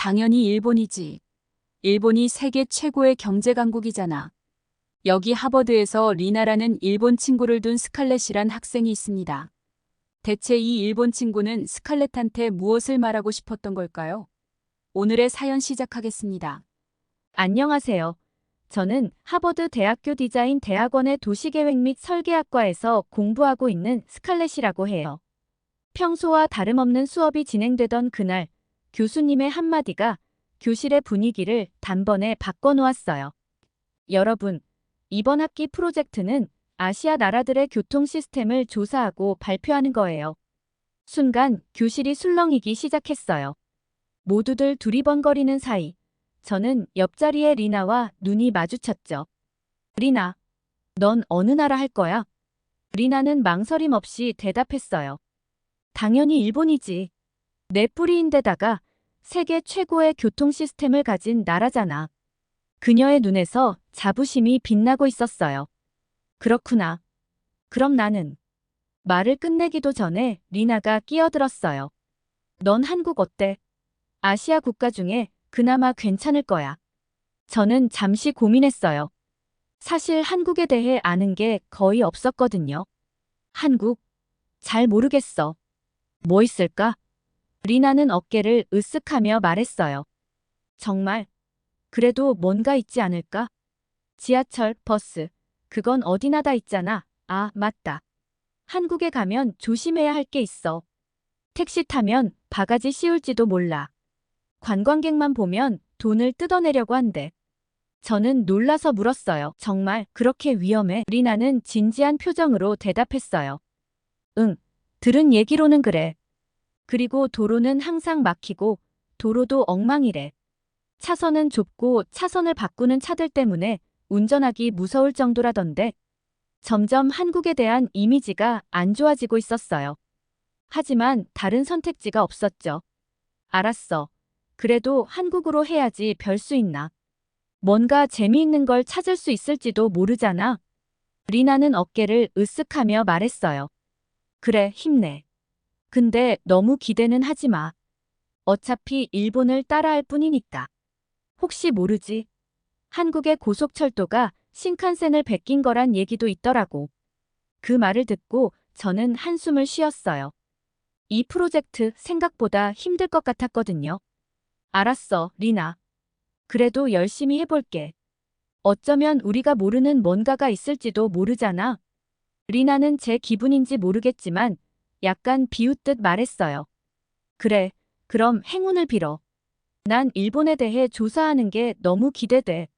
당연히 일본이지. 일본이 세계 최고의 경제 강국이잖아. 여기 하버드에서 리나라는 일본 친구를 둔 스칼렛이란 학생이 있습니다. 대체 이 일본 친구는 스칼렛한테 무엇을 말하고 싶었던 걸까요? 오늘의 사연 시작하겠습니다. 안녕하세요. 저는 하버드 대학교 디자인 대학원의 도시계획 및 설계학과에서 공부하고 있는 스칼렛이라고 해요. 평소와 다름없는 수업이 진행되던 그날, 교수님의 한마디가 교실의 분위기를 단번에 바꿔놓았어요. 여러분, 이번 학기 프로젝트는 아시아 나라들의 교통 시스템을 조사하고 발표하는 거예요. 순간 교실이 술렁이기 시작했어요. 모두들 두리번거리는 사이, 저는 옆자리의 리나와 눈이 마주쳤죠. 리나, 넌 어느 나라 할 거야? 리나는 망설임 없이 대답했어요. 당연히 일본이지. 내 뿌리인데다가 세계 최고의 교통 시스템을 가진 나라잖아. 그녀의 눈에서 자부심이 빛나고 있었어요. 그렇구나. 그럼 나는. 말을 끝내기도 전에 리나가 끼어들었어요. 넌 한국 어때? 아시아 국가 중에 그나마 괜찮을 거야. 저는 잠시 고민했어요. 사실 한국에 대해 아는 게 거의 없었거든요. 한국? 잘 모르겠어. 뭐 있을까? 리나는 어깨를 으쓱하며 말했어요. 정말? 그래도 뭔가 있지 않을까? 지하철, 버스. 그건 어디나 다 있잖아. 아, 맞다. 한국에 가면 조심해야 할 게 있어. 택시 타면 바가지 씌울지도 몰라. 관광객만 보면 돈을 뜯어내려고 한대. 저는 놀라서 물었어요. 정말 그렇게 위험해? 리나는 진지한 표정으로 대답했어요. 응, 들은 얘기로는 그래. 그리고 도로는 항상 막히고 도로도 엉망이래. 차선은 좁고 차선을 바꾸는 차들 때문에 운전하기 무서울 정도라던데. 점점 한국에 대한 이미지가 안 좋아지고 있었어요. 하지만 다른 선택지가 없었죠. 알았어. 그래도 한국으로 해야지 별 수 있나. 뭔가 재미있는 걸 찾을 수 있을지도 모르잖아. 리나는 어깨를 으쓱하며 말했어요. 그래, 힘내. 근데 너무 기대는 하지 마. 어차피 일본을 따라할 뿐이니까. 혹시 모르지? 한국의 고속철도가 신칸센을 베낀 거란 얘기도 있더라고. 그 말을 듣고 저는 한숨을 쉬었어요. 이 프로젝트 생각보다 힘들 것 같았거든요. 알았어, 리나. 그래도 열심히 해볼게. 어쩌면 우리가 모르는 뭔가가 있을지도 모르잖아. 리나는 제 기분인지 모르겠지만 약간 비웃듯 말했어요. 그래, 그럼 행운을 빌어. 난 일본에 대해 조사하는 게 너무 기대돼.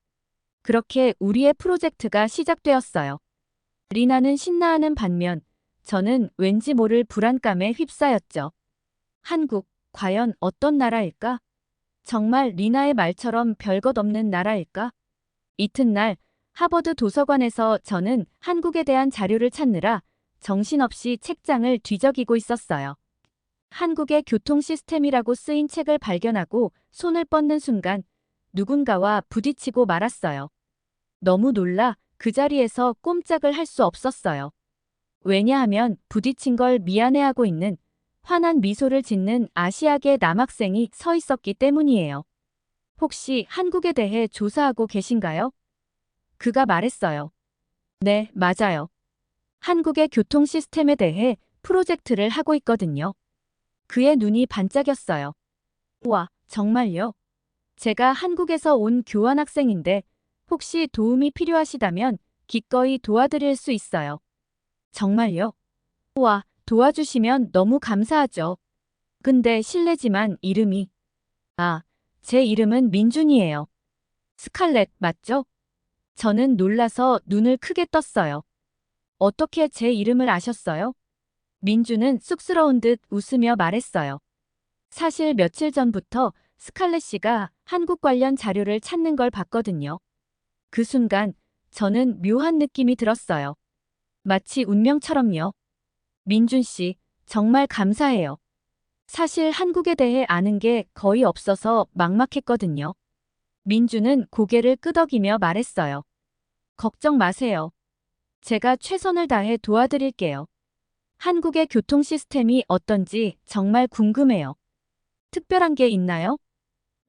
그렇게 우리의 프로젝트가 시작되었어요. 리나는 신나하는 반면 저는 왠지 모를 불안감에 휩싸였죠. 한국, 과연 어떤 나라일까? 정말 리나의 말처럼 별것 없는 나라일까? 이튿날 하버드 도서관에서 저는 한국에 대한 자료를 찾느라 정신없이 책장을 뒤적이고 있었어요. 한국의 교통 시스템이라고 쓰인 책을 발견하고 손을 뻗는 순간 누군가와 부딪히고 말았어요. 너무 놀라 그 자리에서 꼼짝을 할 수 없었어요. 왜냐하면 부딪힌 걸 미안해하고 있는 환한 미소를 짓는 아시아계 남학생이 서 있었기 때문이에요. 혹시 한국에 대해 조사하고 계신가요? 그가 말했어요. 네, 맞아요. 한국의 교통 시스템에 대해 프로젝트를 하고 있거든요. 그의 눈이 반짝였어요. 우와, 정말요? 제가 한국에서 온 교환학생인데 혹시 도움이 필요하시다면 기꺼이 도와드릴 수 있어요. 정말요? 우와, 도와주시면 너무 감사하죠. 근데 실례지만 이름이. 아, 제 이름은 민준이에요. 스칼렛, 맞죠? 저는 놀라서 눈을 크게 떴어요. 어떻게 제 이름을 아셨어요? 민준은 쑥스러운 듯 웃으며 말했어요. 사실 며칠 전부터 스칼렛 씨가 한국 관련 자료를 찾는 걸 봤거든요. 그 순간 저는 묘한 느낌이 들었어요. 마치 운명처럼요. 민준 씨, 정말 감사해요. 사실 한국에 대해 아는 게 거의 없어서 막막했거든요. 민준은 고개를 끄덕이며 말했어요. 걱정 마세요. 제가 최선을 다해 도와드릴게요. 한국의 교통 시스템이 어떤지 정말 궁금해요. 특별한 게 있나요?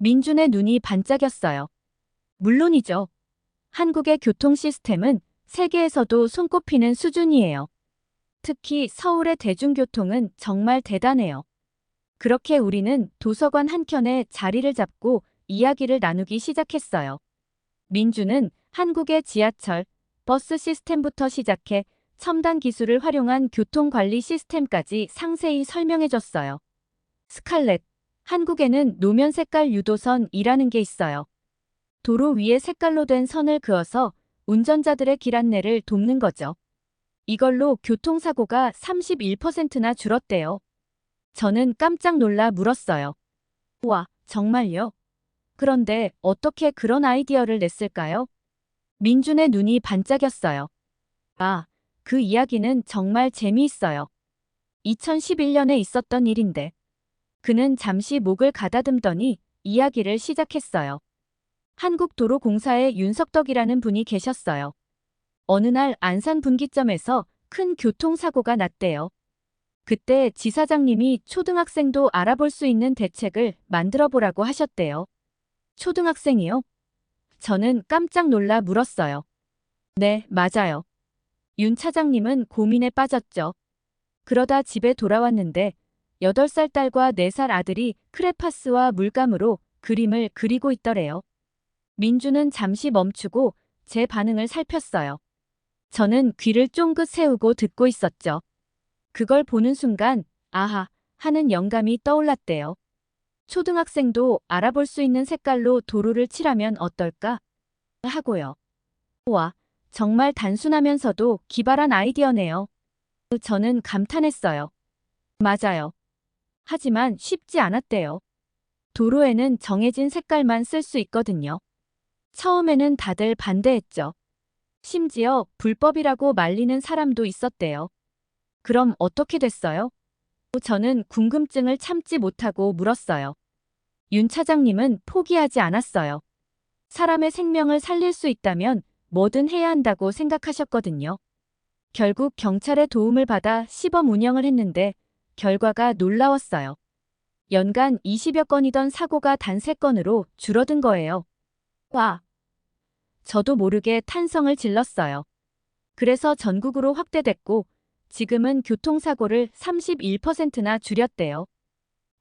민준의 눈이 반짝였어요. 물론이죠. 한국의 교통 시스템은 세계에서도 손꼽히는 수준이에요. 특히 서울의 대중교통은 정말 대단해요. 그렇게 우리는 도서관 한켠에 자리를 잡고 이야기를 나누기 시작했어요. 민주는 한국의 지하철, 버스 시스템부터 시작해 첨단 기술을 활용한 교통관리 시스템까지 상세히 설명해줬어요. 스칼렛, 한국에는 노면 색깔 유도선이라는 게 있어요. 도로 위에 색깔로 된 선을 그어서 운전자들의 길 안내를 돕는 거죠. 이걸로 교통사고가 31%나 줄었대요. 저는 깜짝 놀라 물었어요. 와, 정말요? 그런데 어떻게 그런 아이디어를 냈을까요? 민준의 눈이 반짝였어요. 아, 그 이야기는 정말 재미있어요. 2011년에 있었던 일인데. 그는 잠시 목을 가다듬더니 이야기를 시작했어요. 한국도로공사의 윤석덕이라는 분이 계셨어요. 어느 날 안산 분기점에서 큰 교통사고가 났대요. 그때 지사장님이 초등학생도 알아볼 수 있는 대책을 만들어 보라고 하셨대요. 초등학생이요? 저는 깜짝 놀라 물었어요. 네, 맞아요. 윤 차장님은 고민에 빠졌죠. 그러다 집에 돌아왔는데 8살 딸과 4살 아들이 크레파스와 물감으로 그림을 그리고 있더래요. 민주는 잠시 멈추고 제 반응을 살폈어요. 저는 귀를 쫑긋 세우고 듣고 있었죠. 그걸 보는 순간 아하 하는 영감이 떠올랐대요. 초등학생도 알아볼 수 있는 색깔로 도로를 칠하면 어떨까? 하고요. 와, 정말 단순하면서도 기발한 아이디어네요. 저는 감탄했어요. 맞아요. 하지만 쉽지 않았대요. 도로에는 정해진 색깔만 쓸 수 있거든요. 처음에는 다들 반대했죠. 심지어 불법이라고 말리는 사람도 있었대요. 그럼 어떻게 됐어요? 저는 궁금증을 참지 못하고 물었어요. 윤 차장님은 포기하지 않았어요. 사람의 생명을 살릴 수 있다면 뭐든 해야 한다고 생각하셨거든요. 결국 경찰의 도움을 받아 시범 운영을 했는데 결과가 놀라웠어요. 연간 20여 건이던 사고가 단 3건으로 줄어든 거예요. 와! 저도 모르게 탄성을 질렀어요. 그래서 전국으로 확대됐고 지금은 교통사고를 31%나 줄였대요.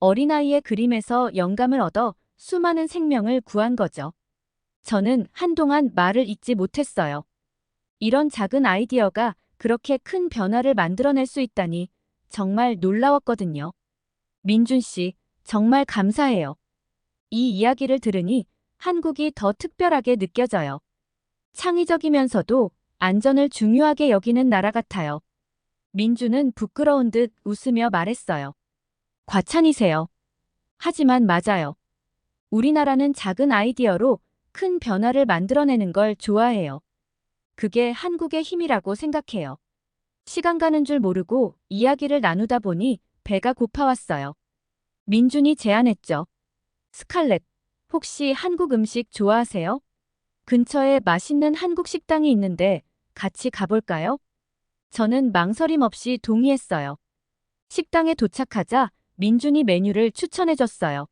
어린아이의 그림에서 영감을 얻어 수많은 생명을 구한 거죠. 저는 한동안 말을 잇지 못했어요. 이런 작은 아이디어가 그렇게 큰 변화를 만들어낼 수 있다니 정말 놀라웠거든요. 민준 씨, 정말 감사해요. 이 이야기를 들으니 한국이 더 특별하게 느껴져요. 창의적이면서도 안전을 중요하게 여기는 나라 같아요. 민주는 부끄러운 듯 웃으며 말했어요. 과찬이세요. 하지만 맞아요. 우리나라는 작은 아이디어로 큰 변화를 만들어내는 걸 좋아해요. 그게 한국의 힘이라고 생각해요. 시간 가는 줄 모르고 이야기를 나누다 보니 배가 고파왔어요. 민준이 제안했죠. 스칼렛, 혹시 한국 음식 좋아하세요? 근처에 맛있는 한국 식당이 있는데 같이 가볼까요? 저는 망설임 없이 동의했어요. 식당에 도착하자 민준이 메뉴를 추천해줬어요.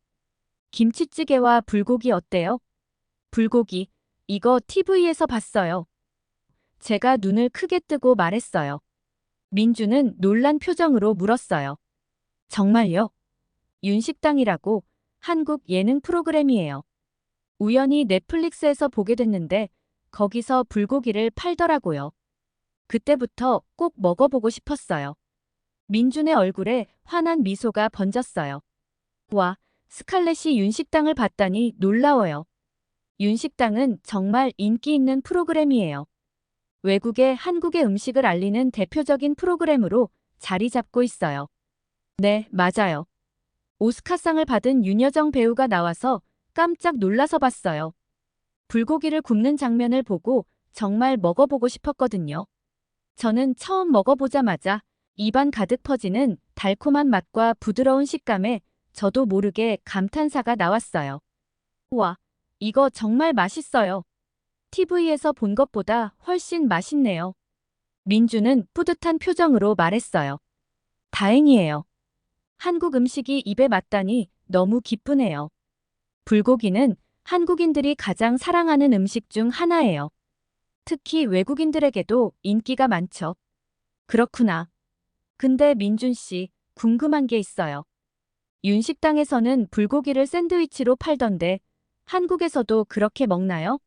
김치찌개와 불고기 어때요? 불고기, 이거 TV에서 봤어요. 제가 눈을 크게 뜨고 말했어요. 민준은 놀란 표정으로 물었어요. 정말요? 윤식당이라고 한국 예능 프로그램이에요. 우연히 넷플릭스에서 보게 됐는데 거기서 불고기를 팔더라고요. 그때부터 꼭 먹어보고 싶었어요. 민준의 얼굴에 환한 미소가 번졌어요. 와, 스칼렛이 윤식당을 봤다니 놀라워요. 윤식당은 정말 인기 있는 프로그램이에요. 외국에 한국의 음식을 알리는 대표적인 프로그램으로 자리 잡고 있어요. 네, 맞아요. 오스카상을 받은 윤여정 배우가 나와서 깜짝 놀라서 봤어요. 불고기를 굽는 장면을 보고 정말 먹어보고 싶었거든요. 저는 처음 먹어보자마자 입안 가득 퍼지는 달콤한 맛과 부드러운 식감에 저도 모르게 감탄사가 나왔어요. 우와, 이거 정말 맛있어요. TV에서 본 것보다 훨씬 맛있네요. 민주는 뿌듯한 표정으로 말했어요. 다행이에요. 한국 음식이 입에 맞다니 너무 기쁘네요. 불고기는 한국인들이 가장 사랑하는 음식 중 하나예요. 특히 외국인들에게도 인기가 많죠. 그렇구나. 근데 민준 씨, 궁금한 게 있어요. 윤식당에서는 불고기를 샌드위치로 팔던데 한국에서도 그렇게 먹나요?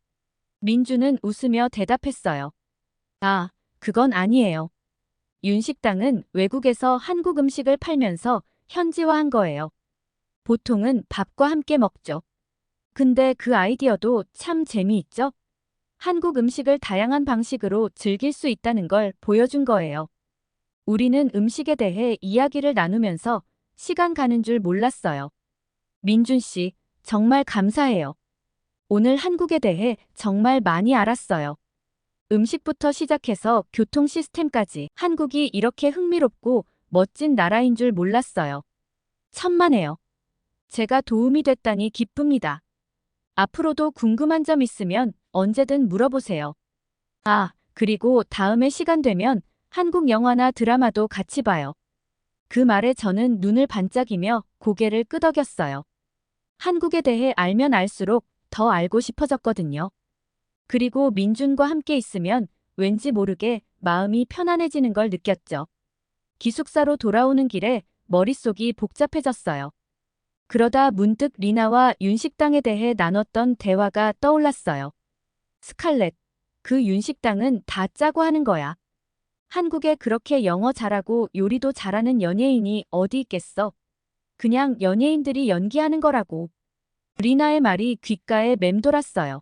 민준은 웃으며 대답했어요. 아, 그건 아니에요. 윤식당은 외국에서 한국 음식을 팔면서 현지화한 거예요. 보통은 밥과 함께 먹죠. 근데 그 아이디어도 참 재미있죠? 한국 음식을 다양한 방식으로 즐길 수 있다는 걸 보여준 거예요. 우리는 음식에 대해 이야기를 나누면서 시간 가는 줄 몰랐어요. 민준 씨, 정말 감사해요. 오늘 한국에 대해 정말 많이 알았어요. 음식부터 시작해서 교통 시스템까지 한국이 이렇게 흥미롭고 멋진 나라인 줄 몰랐어요. 천만에요. 제가 도움이 됐다니 기쁩니다. 앞으로도 궁금한 점 있으면 언제든 물어보세요. 아, 그리고 다음에 시간 되면 한국 영화나 드라마도 같이 봐요. 그 말에 저는 눈을 반짝이며 고개를 끄덕였어요. 한국에 대해 알면 알수록 더 알고 싶어졌거든요. 그리고 민준과 함께 있으면 왠지 모르게 마음이 편안해지는 걸 느꼈죠. 기숙사로 돌아오는 길에 머릿속이 복잡해졌어요. 그러다 문득 리나와 윤식당에 대해 나눴던 대화가 떠올랐어요. 스칼렛, 그 윤식당은 다 짜고 하는 거야. 한국에 그렇게 영어 잘하고 요리도 잘하는 연예인이 어디 있겠어? 그냥 연예인들이 연기하는 거라고. 리나의 말이 귓가에 맴돌았어요.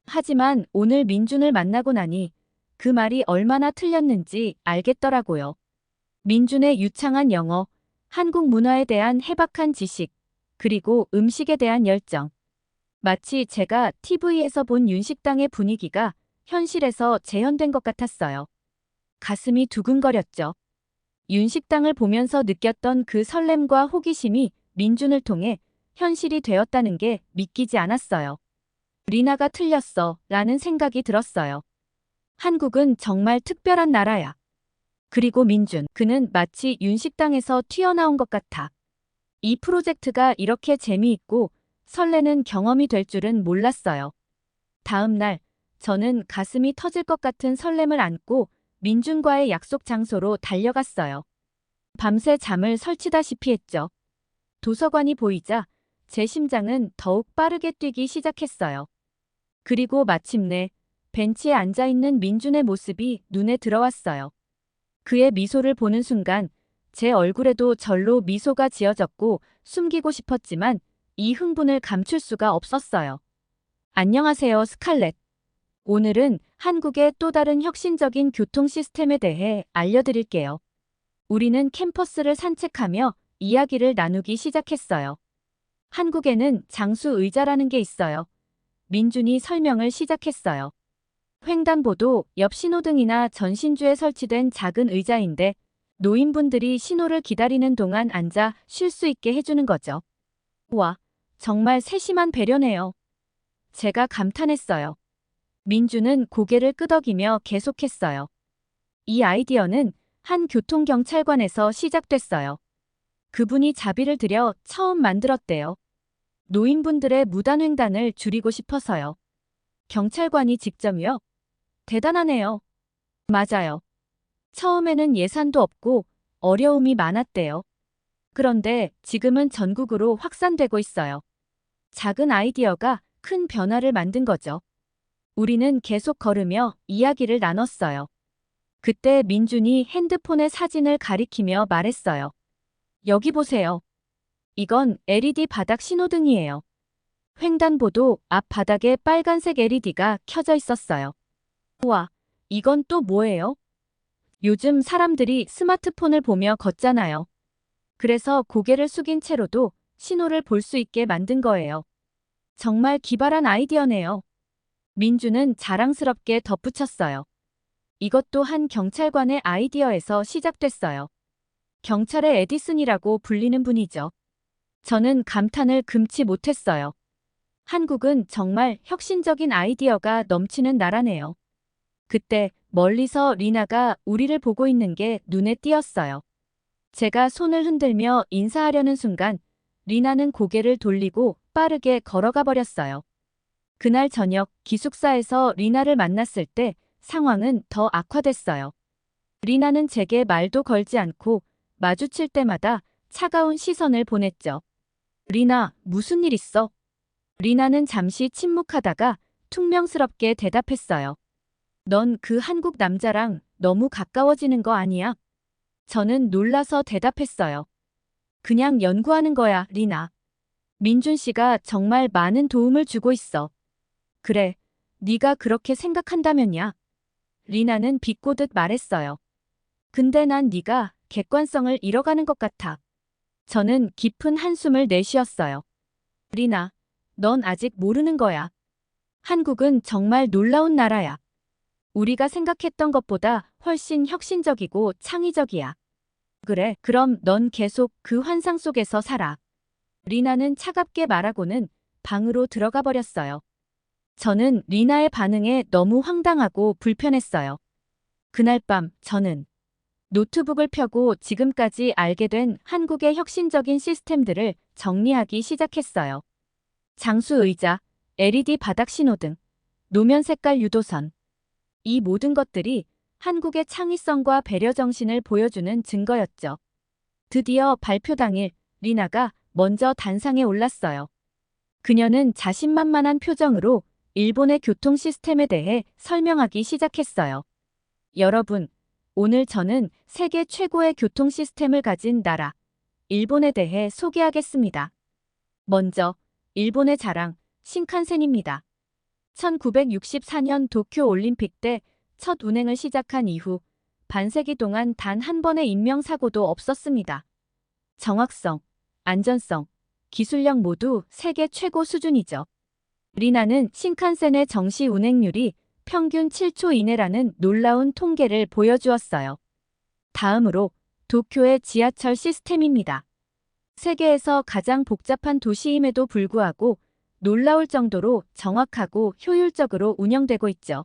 하지만 오늘 민준을 만나고 나니 그 말이 얼마나 틀렸는지 알겠더라고요. 민준의 유창한 영어, 한국 문화에 대한 해박한 지식, 그리고 음식에 대한 열정. 마치 제가 TV에서 본 윤식당의 분위기가 현실에서 재현된 것 같았어요. 가슴이 두근거렸죠. 윤식당을 보면서 느꼈던 그 설렘과 호기심이 민준을 통해 현실이 되었다는 게 믿기지 않았어요. 리나가 틀렸어 라는 생각이 들었어요. 한국은 정말 특별한 나라야. 그리고 민준, 그는 마치 윤식당에서 튀어나온 것 같아. 이 프로젝트가 이렇게 재미있고 설레는 경험이 될 줄은 몰랐어요. 다음 날, 저는 가슴이 터질 것 같은 설렘을 안고 민준과의 약속 장소로 달려갔어요. 밤새 잠을 설치다시피 했죠. 도서관이 보이자 제 심장은 더욱 빠르게 뛰기 시작했어요. 그리고 마침내 벤치에 앉아있는 민준의 모습이 눈에 들어왔어요. 그의 미소를 보는 순간 제 얼굴에도 절로 미소가 지어졌고 숨기고 싶었지만 이 흥분을 감출 수가 없었어요. 안녕하세요, 스칼렛. 오늘은 한국의 또 다른 혁신적인 교통 시스템에 대해 알려드릴게요. 우리는 캠퍼스를 산책하며 이야기를 나누기 시작했어요. 한국에는 장수 의자라는 게 있어요. 민준이 설명을 시작했어요. 횡단보도 옆 신호등이나 전신주에 설치된 작은 의자인데 노인분들이 신호를 기다리는 동안 앉아 쉴 수 있게 해주는 거죠. 와, 정말 세심한 배려네요. 제가 감탄했어요. 민준은 고개를 끄덕이며 계속했어요. 이 아이디어는 한 교통경찰관에서 시작됐어요. 그분이 자비를 들여 처음 만들었대요. 노인분들의 무단횡단을 줄이고 싶어서요. 경찰관이 직접요? 대단하네요. 맞아요. 처음에는 예산도 없고 어려움이 많았대요. 그런데 지금은 전국으로 확산되고 있어요. 작은 아이디어가 큰 변화를 만든 거죠. 우리는 계속 걸으며 이야기를 나눴어요. 그때 민준이 핸드폰의 사진을 가리키며 말했어요. 여기 보세요. 이건 LED 바닥 신호등이에요. 횡단보도 앞 바닥에 빨간색 LED가 켜져 있었어요. 우와, 이건 또 뭐예요? 요즘 사람들이 스마트폰을 보며 걷잖아요. 그래서 고개를 숙인 채로도 신호를 볼 수 있게 만든 거예요. 정말 기발한 아이디어네요. 민주는 자랑스럽게 덧붙였어요. 이것도 한 경찰관의 아이디어에서 시작됐어요. 경찰의 에디슨이라고 불리는 분이죠. 저는 감탄을 금치 못했어요. 한국은 정말 혁신적인 아이디어가 넘치는 나라네요. 그때 멀리서 리나가 우리를 보고 있는 게 눈에 띄었어요. 제가 손을 흔들며 인사하려는 순간 리나는 고개를 돌리고 빠르게 걸어가 버렸어요. 그날 저녁 기숙사에서 리나를 만났을 때 상황은 더 악화됐어요. 리나는 제게 말도 걸지 않고 마주칠 때마다 차가운 시선을 보냈죠. 리나, 무슨 일 있어? 리나는 잠시 침묵하다가 퉁명스럽게 대답했어요. 넌 그 한국 남자랑 너무 가까워지는 거 아니야? 저는 놀라서 대답했어요. 그냥 연구하는 거야, 리나. 민준 씨가 정말 많은 도움을 주고 있어. 그래, 네가 그렇게 생각한다면야. 리나는 비꼬듯 말했어요. 근데 난 네가 객관성을 잃어가는 것 같아. 저는 깊은 한숨을 내쉬었어요. 리나, 넌 아직 모르는 거야. 한국은 정말 놀라운 나라야. 우리가 생각했던 것보다 훨씬 혁신적이고 창의적이야. 그래, 그럼 넌 계속 그 환상 속에서 살아. 리나는 차갑게 말하고는 방으로 들어가 버렸어요. 저는 리나의 반응에 너무 황당하고 불편했어요. 그날 밤 저는 노트북을 펴고 지금까지 알게 된 한국의 혁신적인 시스템들을 정리하기 시작했어요. 장수 의자, LED 바닥 신호등, 노면 색깔 유도선. 이 모든 것들이 한국의 창의성과 배려 정신을 보여주는 증거였죠. 드디어 발표 당일 리나가 먼저 단상에 올랐어요. 그녀는 자신만만한 표정으로 일본의 교통 시스템에 대해 설명하기 시작했어요. 여러분, 오늘 저는 세계 최고의 교통 시스템을 가진 나라, 일본에 대해 소개하겠습니다. 먼저, 일본의 자랑, 신칸센입니다. 1964년 도쿄 올림픽 때 첫 운행을 시작한 이후 반세기 동안 단 한 번의 인명사고도 없었습니다. 정확성, 안전성, 기술력 모두 세계 최고 수준이죠. 리나는 신칸센의 정시 운행률이 평균 7초 이내라는 놀라운 통계를 보여주었어요. 다음으로 도쿄의 지하철 시스템입니다. 세계에서 가장 복잡한 도시임에도 불구하고 놀라울 정도로 정확하고 효율적으로 운영되고 있죠.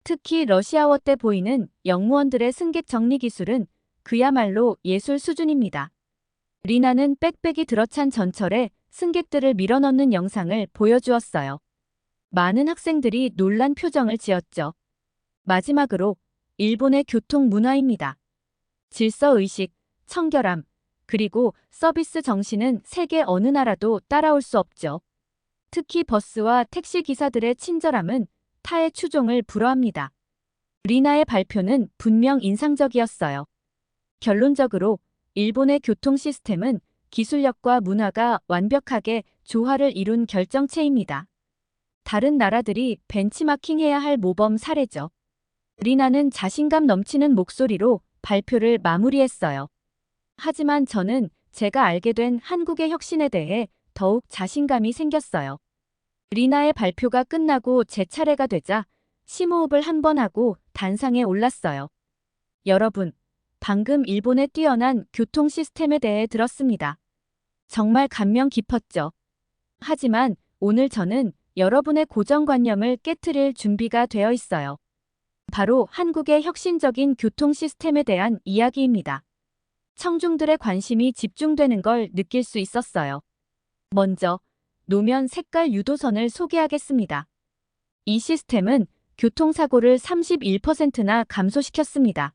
특히 러시아워 때 보이는 영무원들의 승객 정리 기술은 그야말로 예술 수준입니다. 리나는 빽빽이 들어찬 전철에 승객들을 밀어넣는 영상을 보여주었어요. 많은 학생들이 놀란 표정을 지었죠. 마지막으로 일본의 교통 문화입니다. 질서의식, 청결함, 그리고 서비스 정신은 세계 어느 나라도 따라올 수 없죠. 특히 버스와 택시 기사들의 친절함은 타의 추종을 불허합니다. 리나의 발표는 분명 인상적이었어요. 결론적으로 일본의 교통 시스템은 기술력과 문화가 완벽하게 조화를 이룬 결정체입니다. 다른 나라들이 벤치마킹해야 할 모범 사례죠. 리나는 자신감 넘치는 목소리로 발표를 마무리했어요. 하지만 저는 제가 알게 된 한국의 혁신에 대해 더욱 자신감이 생겼어요. 리나의 발표가 끝나고 제 차례가 되자 심호흡을 한 번 하고 단상에 올랐어요. 여러분, 방금 일본의 뛰어난 교통 시스템에 대해 들었습니다. 정말 감명 깊었죠. 하지만 오늘 저는 여러분의 고정관념을 깨트릴 준비가 되어 있어요. 바로 한국의 혁신적인 교통 시스템에 대한 이야기입니다. 청중들의 관심이 집중되는 걸 느낄 수 있었어요. 먼저, 노면 색깔 유도선을 소개하겠습니다. 이 시스템은 교통사고를 31%나 감소시켰습니다.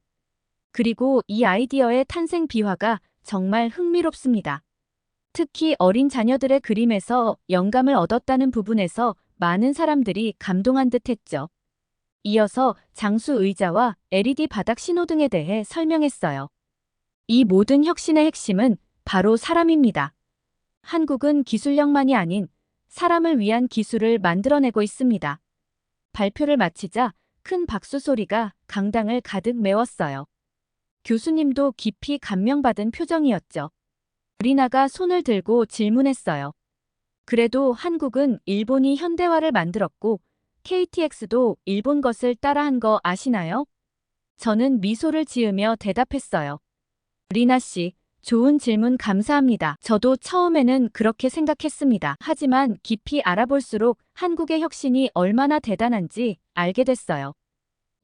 그리고 이 아이디어의 탄생 비화가 정말 흥미롭습니다. 특히 어린 자녀들의 그림에서 영감을 얻었다는 부분에서 많은 사람들이 감동한 듯 했죠. 이어서 장수 의자와 LED 바닥 신호등에 대해 설명했어요. 이 모든 혁신의 핵심은 바로 사람입니다. 한국은 기술력만이 아닌 사람을 위한 기술을 만들어내고 있습니다. 발표를 마치자 큰 박수 소리가 강당을 가득 메웠어요. 교수님도 깊이 감명받은 표정이었죠. 리나가 손을 들고 질문했어요. 그래도 한국은 일본이 현대화를 만들었고 KTX도 일본 것을 따라한 거 아시나요? 저는 미소를 지으며 대답했어요. 리나 씨, 좋은 질문 감사합니다. 저도 처음에는 그렇게 생각했습니다. 하지만 깊이 알아볼수록 한국의 혁신이 얼마나 대단한지 알게 됐어요.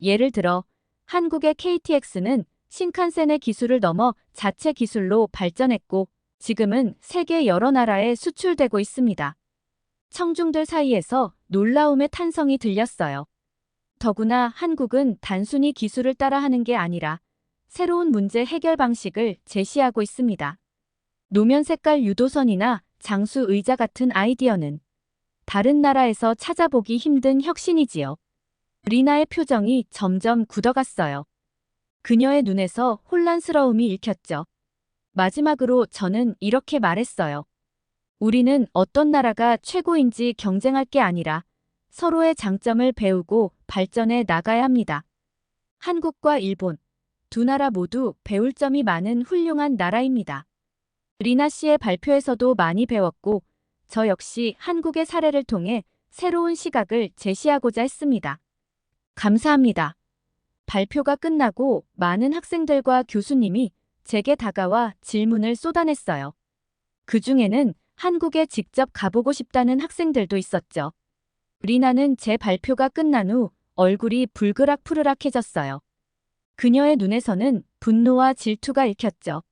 예를 들어, 한국의 KTX는 신칸센의 기술을 넘어 자체 기술로 발전했고 지금은 세계 여러 나라에 수출되고 있습니다. 청중들 사이에서 놀라움의 탄성이 들렸어요. 더구나 한국은 단순히 기술을 따라하는 게 아니라 새로운 문제 해결 방식을 제시하고 있습니다. 노면 색깔 유도선이나 장수 의자 같은 아이디어는 다른 나라에서 찾아보기 힘든 혁신이지요. 리나의 표정이 점점 굳어갔어요. 그녀의 눈에서 혼란스러움이 읽혔죠. 마지막으로 저는 이렇게 말했어요. 우리는 어떤 나라가 최고인지 경쟁할 게 아니라 서로의 장점을 배우고 발전해 나가야 합니다. 한국과 일본, 두 나라 모두 배울 점이 많은 훌륭한 나라입니다. 리나 씨의 발표에서도 많이 배웠고, 저 역시 한국의 사례를 통해 새로운 시각을 제시하고자 했습니다. 감사합니다. 발표가 끝나고 많은 학생들과 교수님이 제게 다가와 질문을 쏟아냈어요. 그 중에는 한국에 직접 가보고 싶다는 학생들도 있었죠. 리나는 제 발표가 끝난 후 얼굴이 불그락푸르락해졌어요. 그녀의 눈에서는 분노와 질투가 읽혔죠.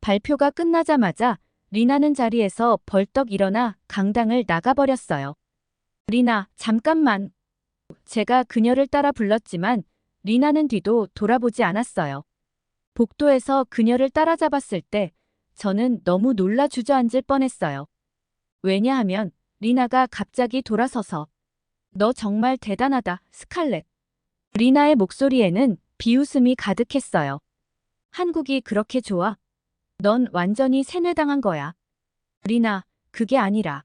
발표가 끝나자마자 리나는 자리에서 벌떡 일어나 강당을 나가버렸어요. 리나, 잠깐만. 제가 그녀를 따라 불렀지만 리나는 뒤도 돌아보지 않았어요. 복도에서 그녀를 따라잡았을 때 저는 너무 놀라 주저앉을 뻔했어요. 왜냐하면 리나가 갑자기 돌아서서 너 정말 대단하다, 스칼렛. 리나의 목소리에는 비웃음이 가득했어요. 한국이 그렇게 좋아? 넌 완전히 세뇌당한 거야. 리나, 그게 아니라.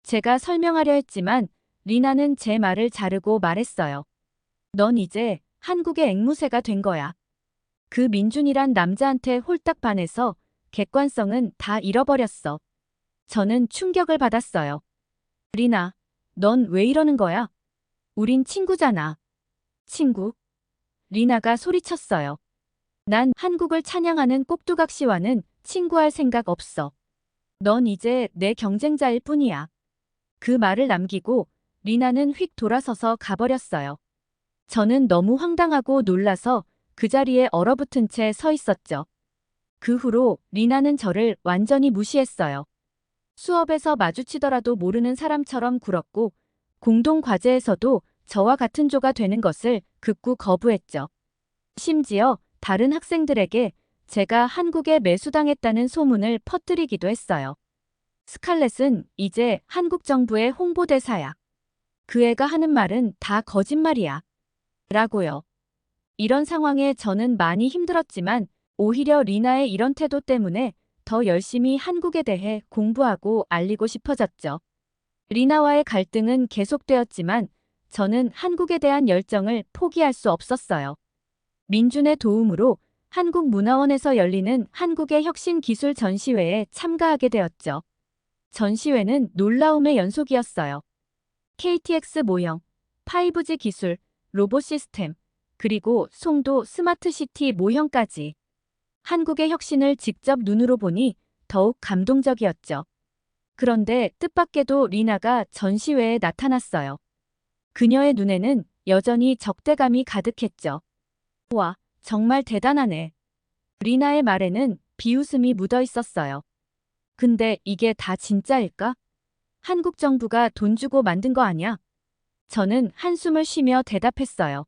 제가 설명하려 했지만 리나는 제 말을 자르고 말했어요. 넌 이제 한국의 앵무새가 된 거야. 그 민준이란 남자한테 홀딱 반해서 객관성은 다 잃어버렸어. 저는 충격을 받았어요. 리나, 넌 왜 이러는 거야? 우린 친구잖아. 친구? 리나가 소리쳤어요. 난 한국을 찬양하는 꼭두각시와는 친구할 생각 없어. 넌 이제 내 경쟁자일 뿐이야. 그 말을 남기고 리나는 휙 돌아서서 가버렸어요. 저는 너무 황당하고 놀라서 그 자리에 얼어붙은 채 서 있었죠. 그 후로 리나는 저를 완전히 무시했어요. 수업에서 마주치더라도 모르는 사람처럼 굴었고 공동 과제에서도 저와 같은 조가 되는 것을 극구 거부했죠. 심지어 다른 학생들에게 제가 한국에 매수당했다는 소문을 퍼뜨리기도 했어요. 스칼렛은 이제 한국 정부의 홍보대사야. 그 애가 하는 말은 다 거짓말이야. 라고요. 이런 상황에 저는 많이 힘들었지만 오히려 리나의 이런 태도 때문에 더 열심히 한국에 대해 공부하고 알리고 싶어졌죠. 리나와의 갈등은 계속되었지만 저는 한국에 대한 열정을 포기할 수 없었어요. 민준의 도움으로 한국문화원에서 열리는 한국의 혁신 기술 전시회에 참가하게 되었죠. 전시회는 놀라움의 연속이었어요. KTX 모형, 5G 기술, 로봇 시스템, 그리고 송도 스마트시티 모형까지. 한국의 혁신을 직접 눈으로 보니 더욱 감동적이었죠. 그런데 뜻밖에도 리나가 전시회에 나타났어요. 그녀의 눈에는 여전히 적대감이 가득했죠. 와, 정말 대단하네. 리나의 말에는 비웃음이 묻어 있었어요. 근데 이게 다 진짜일까? 한국 정부가 돈 주고 만든 거 아니야? 저는 한숨을 쉬며 대답했어요.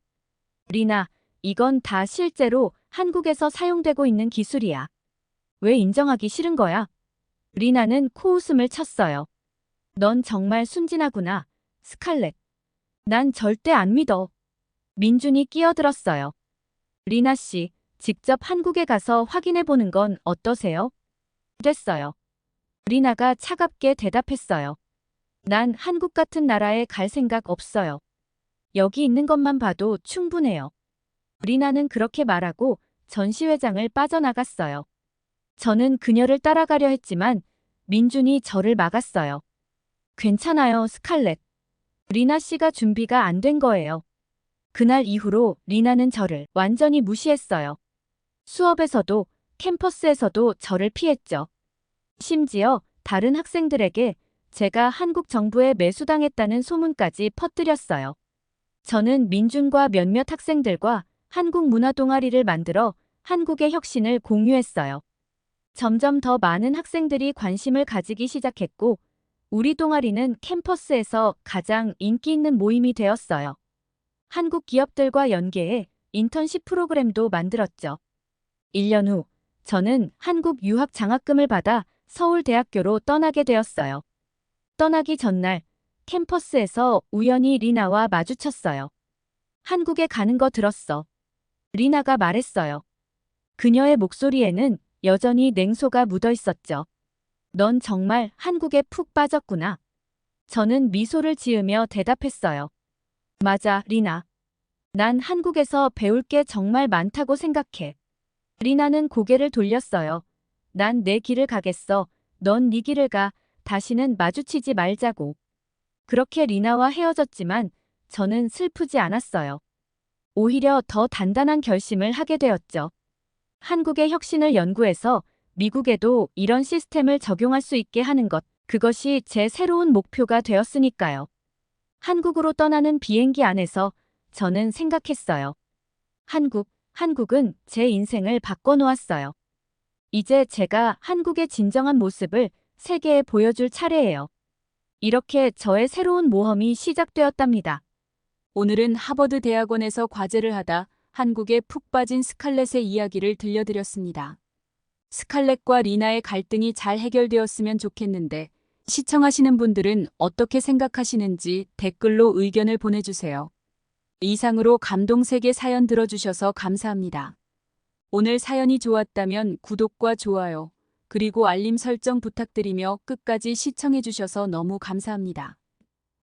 리나, 이건 다 실제로 한국에서 사용되고 있는 기술이야. 왜 인정하기 싫은 거야? 리나는 코웃음을 쳤어요. 넌 정말 순진하구나, 스칼렛. 난 절대 안 믿어. 민준이 끼어들었어요. 리나 씨, 직접 한국에 가서 확인해 보는 건 어떠세요? 됐어요. 리나가 차갑게 대답했어요. 난 한국 같은 나라에 갈 생각 없어요. 여기 있는 것만 봐도 충분해요. 리나는 그렇게 말하고 전시회장을 빠져나갔어요. 저는 그녀를 따라가려 했지만 민준이 저를 막았어요. 괜찮아요, 스칼렛. 리나 씨가 준비가 안 된 거예요. 그날 이후로 리나는 저를 완전히 무시했어요. 수업에서도 캠퍼스에서도 저를 피했죠. 심지어 다른 학생들에게 제가 한국 정부에 매수당했다는 소문까지 퍼뜨렸어요. 저는 민준과 몇몇 학생들과 한국 문화 동아리를 만들어 한국의 혁신을 공유했어요. 점점 더 많은 학생들이 관심을 가지기 시작했고 우리 동아리는 캠퍼스에서 가장 인기 있는 모임이 되었어요. 한국 기업들과 연계해 인턴십 프로그램도 만들었죠. 1년 후, 저는 한국 유학 장학금을 받아 서울대학교로 떠나게 되었어요. 떠나기 전날, 캠퍼스에서 우연히 리나와 마주쳤어요. 한국에 가는 거 들었어. 리나가 말했어요. 그녀의 목소리에는 여전히 냉소가 묻어 있었죠. 넌 정말 한국에 푹 빠졌구나. 저는 미소를 지으며 대답했어요. 맞아, 리나. 난 한국에서 배울 게 정말 많다고 생각해. 리나는 고개를 돌렸어요. 난 내 길을 가겠어. 넌 네 길을 가. 다시는 마주치지 말자고. 그렇게 리나와 헤어졌지만 저는 슬프지 않았어요. 오히려 더 단단한 결심을 하게 되었죠. 한국의 혁신을 연구해서 미국에도 이런 시스템을 적용할 수 있게 하는 것, 그것이 제 새로운 목표가 되었으니까요. 한국으로 떠나는 비행기 안에서 저는 생각했어요. 한국은 제 인생을 바꿔놓았어요. 이제 제가 한국의 진정한 모습을 세계에 보여줄 차례예요. 이렇게 저의 새로운 모험이 시작되었답니다. 오늘은 하버드 대학원에서 과제를 하다 한국에 푹 빠진 스칼렛의 이야기를 들려드렸습니다. 스칼렛과 리나의 갈등이 잘 해결되었으면 좋겠는데 시청하시는 분들은 어떻게 생각하시는지 댓글로 의견을 보내주세요. 이상으로 감동세계 사연 들어주셔서 감사합니다. 오늘 사연이 좋았다면 구독과 좋아요, 그리고 알림 설정 부탁드리며 끝까지 시청해주셔서 너무 감사합니다.